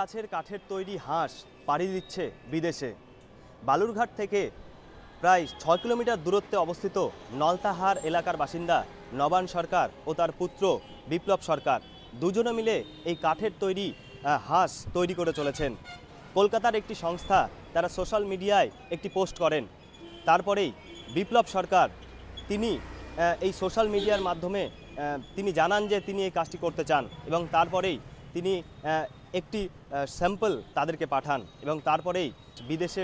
গাছের কাঠের তৈরি হাঁস পাড়ি দিচ্ছে বিদেশে। বালুরঘাট থেকে প্রায় 6 কিলোমিটার দূরত্বে অবস্থিত নলতাহার এলাকার বাসিন্দা নবান সরকার ও তার পুত্র বিপ্লব সরকার দুজনে মিলে এই কাঠের তৈরি হাঁস তৈরি করে চলেছেন। কলকাতার একটি সংস্থা তারা সোশ্যাল মিডিয়ায় একটি পোস্ট করেন। তারপরেই বিপ্লব সরকার তিনি এই সোশ্যাল মিডিয়ার মাধ্যমে তিনি জানান যে তিনি এই কাজটি করতে চান এবং তারপরেই তিনি একটি স্যাম্পল তাদেরকে পাঠান এবং তারপরেই বিদেশে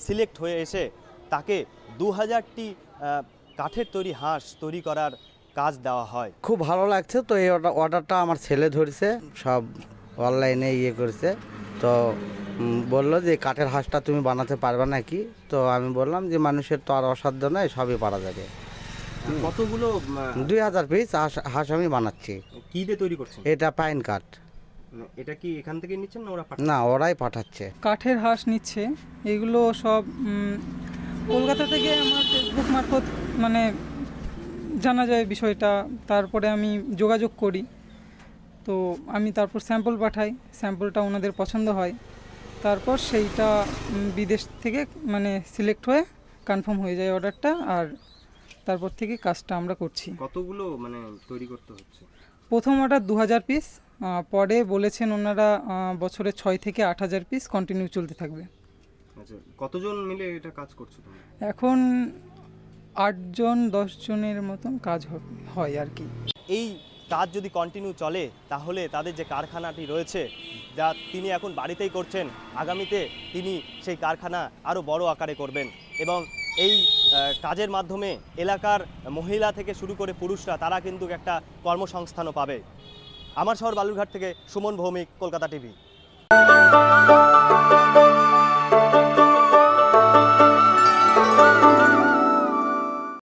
সিলেক্ট হয়ে এসে তাকে 2000টি কাঠের তৈরি হাঁস তৈরি করার কাজ দেওয়া হয়। খুব ভালো লাগছে। তো এই অর্ডারটা আমার ছেলে ধরেছে, সব অনলাইনে করেছে। তো বললো যে কাঠের হাঁসটা তুমি বানাতে পারবে নাকি? তো আমি বললাম যে মানুষের তো আর অসাধ্য নয়, সবই পারা যাবে। কতগুলো? 2000 পিস হাঁস আমি বানাচ্ছি। কি দিয়ে তৈরি করছেন? এটা পাইন কাঠ। এটা কি এখান থেকে নিচ্ছেন না ওরা? না, ওরাই পাঠাচ্ছে। কাঠের হাঁস নিচ্ছে। এগুলো সব কলকাতা থেকে আমার ফেসবুক মারফত মানে জানা যায় বিষয়টা। তারপরে আমি যোগাযোগ করি, তো আমি তারপর স্যাম্পল পাঠাই। স্যাম্পলটা ওনাদের পছন্দ হয়, তারপর সেইটা বিদেশ থেকে মানে সিলেক্ট হয়ে কনফার্ম হয়ে যায় অর্ডারটা, আর তারপর থেকে কাজটা আমরা করছি। কতগুলো মানে তৈরি করতে হচ্ছে? প্রথম অর্ডার 2000 পিস, পরে বলেছেন ওনারা বছরে 6 থেকে 8000 পিস কন্টিনিউ চলতে থাকবে। আচ্ছা, কতজন মিলে এটা কাজ করছো তোমরা? এখন 8 জন 10 জনের মতন কাজ হয় আর কি। এই কাজ যদি কন্টিনিউ চলে তাহলে তাদের যে কারখানাটি রয়েছে যা তিনি এখন বাড়িতেই করছেন, আগামীতে তিনি সেই কারখানা আরও বড় আকারে করবেন এবং এই কাজের মাধ্যমে এলাকার মহিলা থেকে শুরু করে পুরুষরা তারা কিন্তু একটা কর্মসংস্থানও পাবে। আমার শহর বালুরঘাট থেকে সুমন ভৌমিক, কলকাতা টিভি।